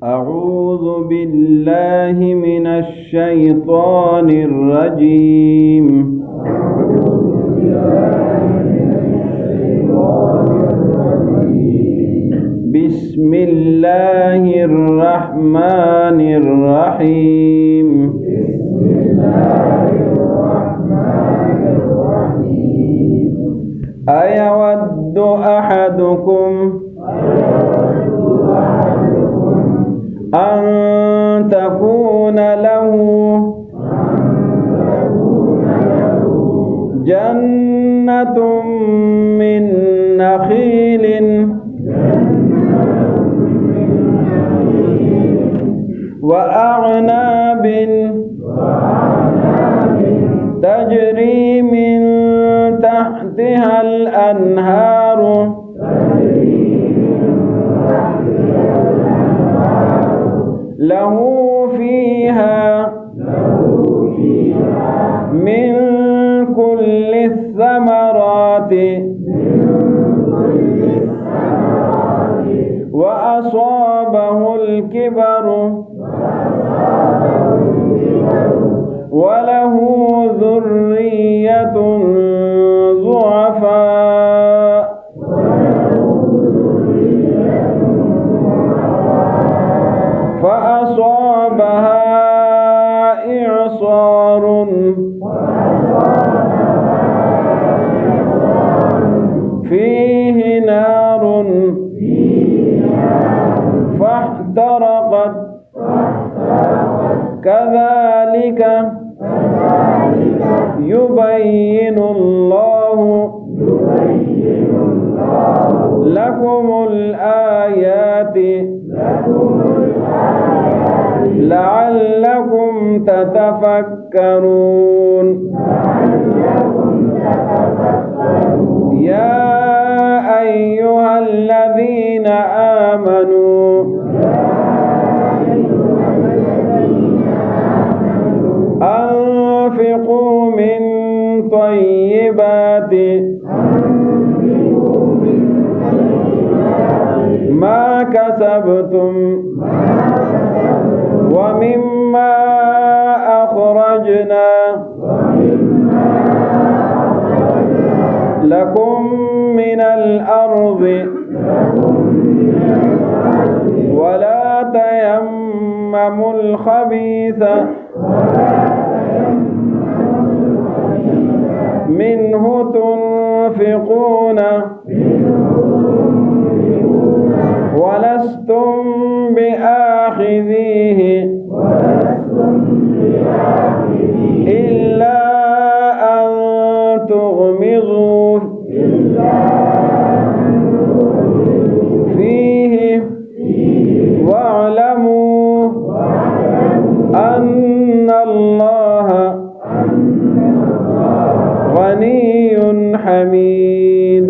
أعوذ بالله من الشيطان الرجيم. بسم الله الرحمن الرحيم. أيود أحدكم أن تكون له جنة من نخيل وأعناب تجري من تحتها الأنهار له فيها من كل الثمرات وأصابه الكبر وله ذرية ضعفاء فأصابها إعصار فيه نار فاحترقت كذلك يبين الله لكم الآيات لعلكم تتفكرون. يا أيها الذين آمنوا أنفقوا من طيبات ما كسبتم ومما أخرجنا لكم من الأرض ولا تيمموا الخبيث منه تنفقون ولستم بآخذيه إلا أن تغمضوا فيه واعلموا أن الله غني حميد.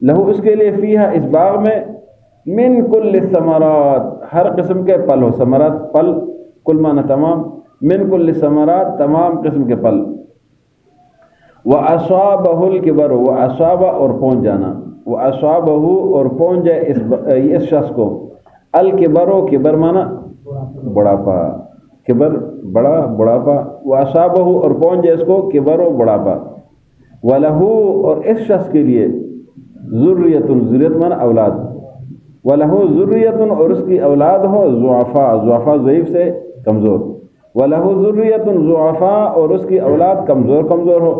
لہو اس کے لیے فیہا اس باغ میں من کل ثمرات ہر قسم کے پل ہو، ثمرات پل، کل معنی تمام، من کل ثمرات تمام قسم کے پل، وَأَصَابَهُ الْكِبَرُ وَأَصَابَ اور پہنچ جانا، وَأَصَابَهُ اور پہنچ جائے اس شخص کو، الکبرو کبر معنی بڑھاپا، کبر بڑا بڑھاپا، وَأَصَابَهُ اور پہنچ جائے اس کو کبرو بڑھاپا، وَلَهُ اور اس شخص کے لیے ذریۃ ذریت معنی اولاد، وَلَهُ ذریۃ اور اس کی اولاد ہو ضعفاء، ضعفاء ضعیف سے کمزور، وَلَهُ ذریۃ ضعفاء اور اس کی اولاد کمزور کمزور ہو،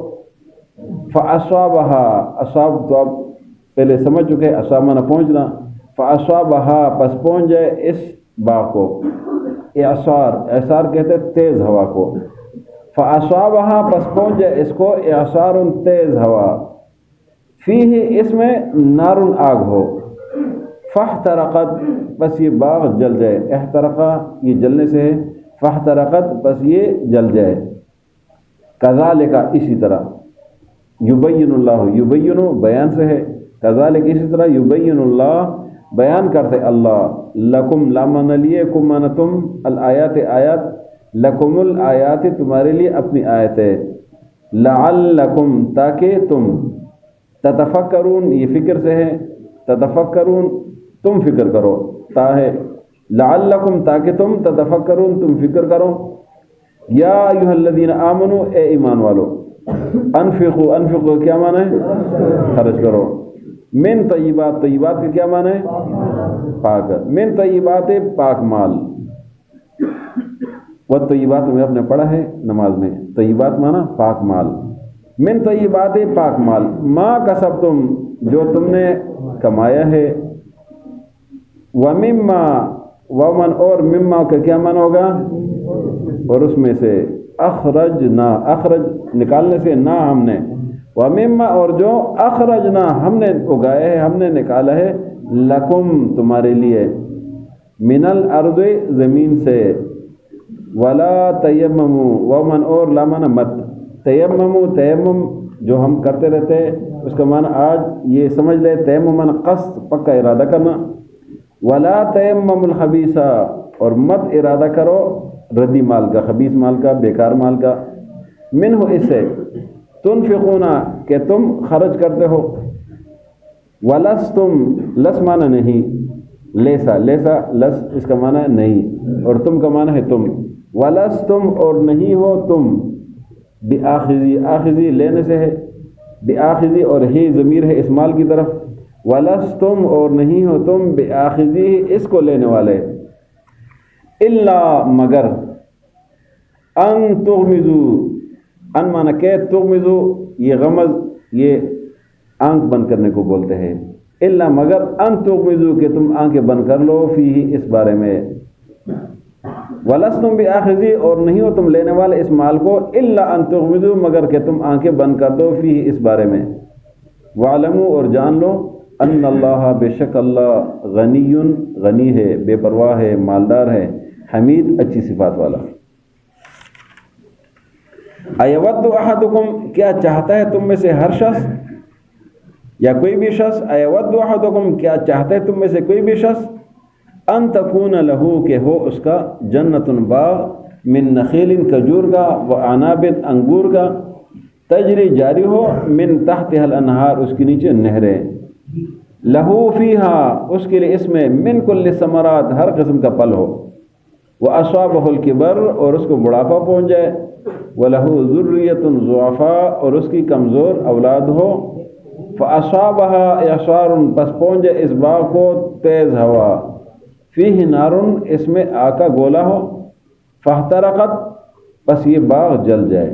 فَأَصَابَهَا اصاب تو آپ پہلے سمجھ چکے، اصاب معنی پہنچنا، فَأَصَابَهَا پس پہنچ جائے اس باغ کو، اعصار، اعصار کہتے ہیں تیز ہوا کو، فَأَصَابَهَا پس پہنچ جائے اس کو اعصار تیز ہوا، فیہ اس میں نار آگ ہو، فاحترقت بس یہ باغ جل جائے، احترقہ یہ جلنے سے ہے، فاحترقت بس یہ جل جائے، کذالک اسی طرح، یبین اللہ یبین بیان سے ہے، کذالک اسی طرح، یبین اللہ بیان کرتے اللہ، لکم لامن لیے کم مانا تم، الآیات آیات، لکم الآیات تمہارے لیے اپنی آیتیں، لعلکم تاکہ تم، تتفکرون یہ فکر سے ہے، تتفکرون تم فکر کرو، تا ہے لعلکم تاکہ تم، تتفکرون تم فکر کرو، یا ایھا الذین آمنو اے ایمان والو، انفقوا انفقوا کیا معنی ہے؟ خرچ کرو، من طیبات، طیبات کا کیا معنی ہے؟ پاک، من طیبات پاک مال، وہ طیبات میں آپ نے پڑھا ہے نماز میں، طیبات معنی پاک مال، من طیبات پاک مال، ما کسبتم جو تم نے کمایا ہے، ومما ومن اور مما کا کیا معنی ہوگا؟ اور اس میں سے، اخرجنا اخرج نکالنے سے، نہ ہم نے، ومما اور جو اخرجنا ہم نے اگایا ہے، ہم نے نکالا ہے، لکم تمہارے لیے، من الارض زمین سے، ولا تیمموا ومن اور لا معنی مت، تیمموا تیمم جو ہم کرتے رہتے ہیں اس کا معنی آج یہ سمجھ لے، تیمم معنی قصد پکا ارادہ کرنا، ولا تیمموا الخبیث اور مت ارادہ کرو ردی مال کا، خبیث مال کا، بیکار مال کا، منہ اس سے، تنفقون کہ تم خرچ کرتے ہو، ولستم لس معنی نہیں، لیسا لیسا لس اس کا معنی ہے نہیں، اور تم کا معنی ہے تم، ولستم اور نہیں ہو تم، بآخذی آخذی لینے سے ہے، بآخذی اور ہی ضمیر ہے اس مال کی طرف، ولستم اور نہیں ہو تم، بآخذی اس کو لینے والے، الا مگر، ان تغمزو، ان معنی کہ تغمزو یہ غمز یہ آنکھ بند کرنے کو بولتے ہیں، الا مگر، ان تغمزو کہ تم آنکھیں بند کر لو، فیہ اس بارے میں، ولستم بآخذی اور نہیں ہو تم لینے والے اس مال کو، الا ان تغمزو مگر کہ تم آنکھیں بند کر دو، فیہ اس بارے میں، وعلموا اور جان لو، ان اللہ بے شک اللہ، غنی غنی ہے، بے پرواہ ہے، مالدار ہے، حمید اچھی صفات والا، ایود احدکم کیا چاہتا ہے تم میں سے ہر شخص یا کوئی بھی شخص، ایود احدکم کیا چاہتا ہے تم میں سے کوئی بھی شخص، ان تکون لہو کہ ہو اس کا، جنت باغ، من نخیل کھجور کا، وعناب انگور کا، تجری جاری ہو، من تحتها الانہار اس کے نیچے نہریں، لہو فیہا اس کے لیے اس میں، من کل ثمرات ہر قسم کا پل ہو، وَأَصَابَهُ الْكِبَرُ اور اس کو بڑھاپا پہنچ جائے، وَلَهُ ذُرِّيَّةٌ ضُعَفَاء اور اس کی کمزور اولاد ہو، فَأَصَابَهَا إِعْصَارٌ پس پہنچ جائے اس باغ کو تیز ہوا، فِيهِ نَارٌ اس میں آگ کا گولا ہو، فَاحْتَرَقَتْ پس یہ باغ جل جائے،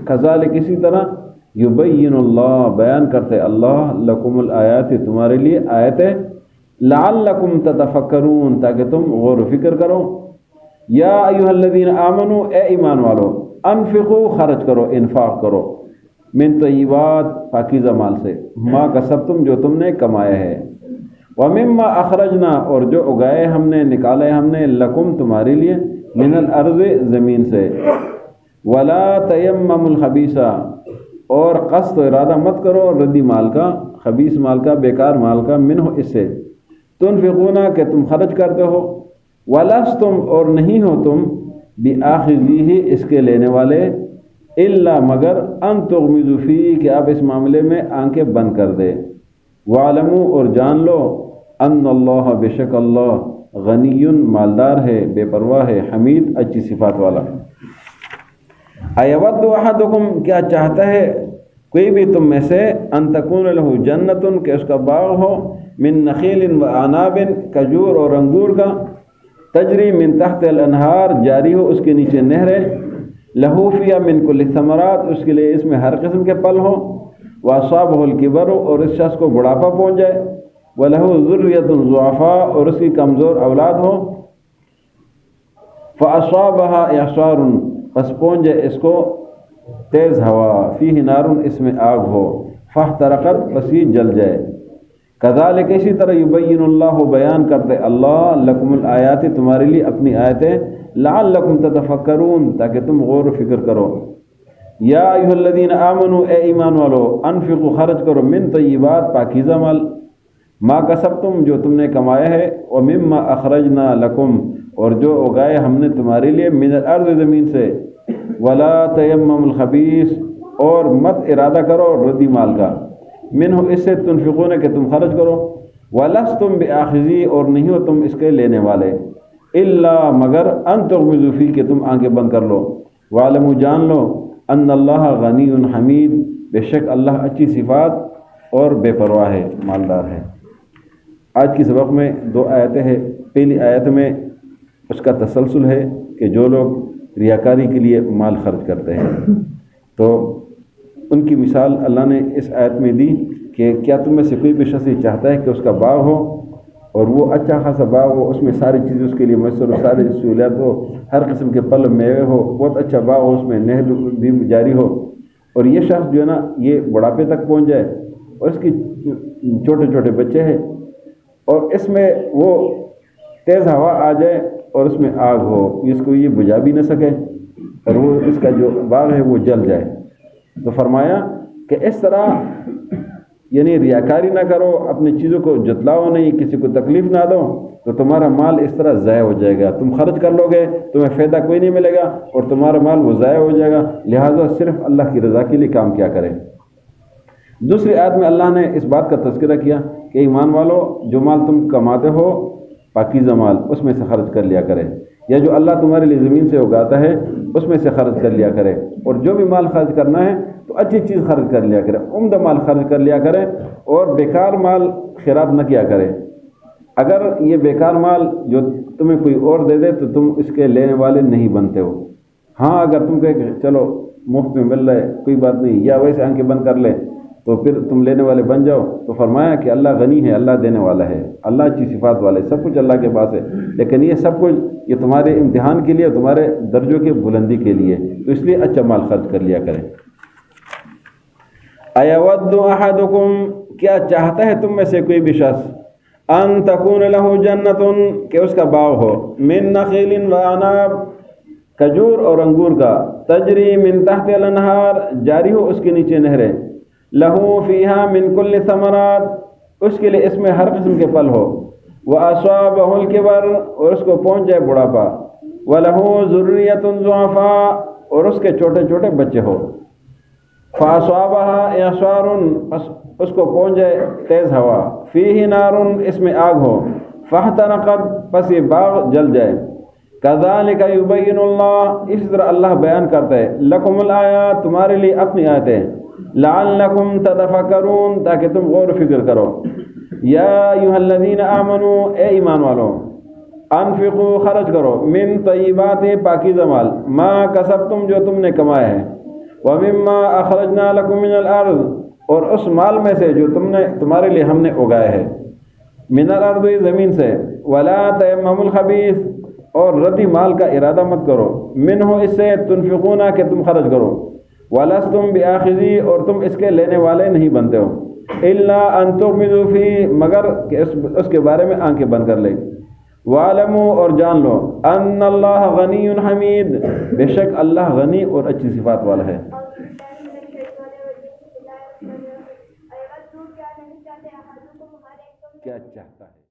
كَذَلِكَ اسی طرح، يُبَيِّنُ اللہ بیان کرتے اللہ، لَكُمُ الْآيَاتِ تمہارے لیے آیتیں، لَعَلَّكُمْ تَتَفَكَّرُونَ تاکہ تم غور و فکر کرو، یا ایھا الذین آمنو اے ایمان والو، انفقوا خرچ کرو، انفاق کرو، من طیبات پاکیزہ مال سے، ما کسبتم جو تم نے کمایا ہے، ومما اخرجنا اور جو اگائے ہم نے، نکالے ہم نے، لکم تمہارے لیے، من الارض زمین سے، ولا تیمموا الخبیث اور قصد و ارادہ مت کرو ردی مال کا، خبیث مال کا، بیکار مال کا، منہ اس سے، تنفقون کہ تم خرچ کرتے ہو، ولستم اور نہیں ہو تم بآخذیہ اس کے لینے والے، الا مگر ان تغمضوا فیہ کہ آپ اس معاملے میں آنکھیں بند کر دے، وعلموا اور جان لو ان اللہ بے شک اللہ غنی مالدار ہے، بے پرواہ ہے، حمید اچھی صفات والا۔ ایود احدکم کیا چاہتا ہے کوئی بھی تم میں سے، ان تکون لہ جنت کہ اس کا باغ ہو، من نخیل و اعناب کھجور اور انگور کا، تجری من تحت الانہار جاری ہو اس کے نیچے نہریں، لہو فیہا من کل الثمرات اس کے لیے اس میں ہر قسم کے پھل ہوں، واصابہ الکبر اور اس شخص کو بڑھاپا پہنچ جائے، ولہ ذریۃ ضعفاء اور اس کی کمزور اولاد ہو، فاصابہا اعصار پس پہنچ جائے اس کو تیز ہوا، فیہ نار اس میں آگ ہو، فاحترقت پس یہ جل جائے، کذالک اسی طرح یبین اللہ بیان کرتے اللہ لکم الآیات تمہارے لیے اپنی آیتیں، لعلکم تتفکرون تاکہ تم غور و فکر کرو۔ یا ایھا الذین آمنوا اے ایمان والو، انفقوا خرچ کرو، من طیبات پاکیزہ مال، ما کسبتم جو تم نے کمایا ہے، ومما اخرجنا لکم اور جو اگائے ہم نے تمہارے لیے، من الارض زمین سے، ولا تیمموا الخبیث اور مت ارادہ کرو ردی مال کا، منہ اس سے تنفقون کہ تم خرچ کرو، ولستم بآخذی اور نہیں ہو تم اس کے لینے والے، الا مگر ان تغمضوا فیہ کہ تم آنکھیں بند کر لو، وعلموا جان لو ان اللہ غنی حمید بے شک اللہ اچھی صفات اور بے پرواہ ہے، مالدار ہے۔ آج کی سبق میں 2 آیتیں ہیں۔ پہلی آیت میں اس کا تسلسل ہے کہ جو لوگ ریاکاری کے لیے مال خرچ کرتے ہیں تو ان کی مثال اللہ نے اس آیت میں دی کہ کیا تم میں سے کوئی بھی شخص یہ چاہتا ہے کہ اس کا باغ ہو اور وہ اچھا خاصا باغ ہو، اس میں ساری چیزیں اس کے لیے میسر ہو، ساری سہولیات ہو، ہر قسم کے پھل میوے ہو، بہت اچھا باغ ہو، اس میں نہر بھی جاری ہو، اور یہ شخص جو ہے نا یہ بڑھاپے تک پہنچ جائے اور اس کی چھوٹے چھوٹے بچے ہیں اور اس میں وہ تیز ہوا آ جائے اور اس میں آگ ہو، اس کو یہ بجھا بھی نہ سکے اور وہ اس کا جو باغ ہے وہ جل جائے، تو فرمایا کہ اس طرح یعنی ریاکاری نہ کرو، اپنی چیزوں کو جتلاؤ نہیں، کسی کو تکلیف نہ دو، تو تمہارا مال اس طرح ضائع ہو جائے گا، تم خرچ کر لو گے تمہیں فائدہ کوئی نہیں ملے گا اور تمہارا مال وہ ضائع ہو جائے گا، لہٰذا صرف اللہ کی رضا کے لیے کام کیا کریں۔ دوسری آیت میں اللہ نے اس بات کا تذکرہ کیا کہ ایمان والو جو مال تم کماتے ہو پاکیزہ مال اس میں سے خرچ کر لیا کرے، یا جو اللہ تمہارے لیے زمین سے اگاتا ہے اس میں سے خرچ کر لیا کرے، اور جو بھی مال خرچ کرنا ہے تو اچھی چیز خرچ کر لیا کرے، عمدہ مال خرچ کر لیا کرے اور بیکار مال خیرات نہ کیا کرے۔ اگر یہ بیکار مال جو تمہیں کوئی اور دے دے تو تم اس کے لینے والے نہیں بنتے ہو، ہاں اگر تم کہے کہ چلو مفت میں مل رہا ہے کوئی بات نہیں، یا ویسے آنکھیں بند کر لے تو پھر تم لینے والے بن جاؤ، تو فرمایا کہ اللہ غنی ہے، اللہ دینے والا ہے، اللہ اچھی صفات والا ہے، سب کچھ اللہ کے پاس ہے، لیکن یہ سب کچھ یہ تمہارے امتحان کے لیے، تمہارے درجوں کی بلندی کے لیے، تو اس لیے اچھا مال خرچ کر لیا کریں۔ ایود احدکم کیا چاہتا ہے تم میں سے کوئی بھی شخص، ان تکون لہ جنت کہ اس کا باغ ہو، من نخیل و اعناب کھجور اور انگور کا، تجری من تحت الانہار جاری ہو اس کے نیچے نہریں، لہو فیہا من کل ثمرات اس کے لیے اس میں ہر قسم کے پھل ہو، واصابہ الکبر اور اس کو پہنچ جائے بڑھاپا، ولہو ذریۃ ضعفاء اور اس کے چھوٹے چھوٹے بچے ہو، فاصابہا اعصار اس کو پہنچ جائے تیز ہوا، فیہ نار اس میں آگ ہو، فاحترقت پس یہ باغ جل جائے، کذالک یبین اللہ اس طرح اللہ بیان کرتا ہے، لکم الآیات تمہارے لیے اپنی آیتیں، لعلکم تتفکرون تاکہ تم غور و فکر کرو۔ یا ایھا الذین آمنوا اے ایمان والو، انفقوا خرچ کرو، من طیبات پاکیزہ مال، ما کسبتم جو تم نے کمایا ہے، ومما اخرجنا لکم من الارض اور اس مال میں سے جو تمہارے لیے ہم نے اگایا ہے، من الارض زمین سے، ولا تیمموا الخبیث اور ردی مال کا ارادہ مت کرو، منہ اس سے تنفقون کہ تم خرچ کرو، ولستم بآخذی اور تم اس کے لینے والے نہیں بنتے ہو، الا ان تغمضوا فیہ مگر کہ اس کے بارے میں آنکھیں بند کر لے، وعلموا اور جان لو ان اللہ غنی حمید بے شک اللہ غنی اور اچھی صفات والا ہے۔ کیا چاہتا ہے.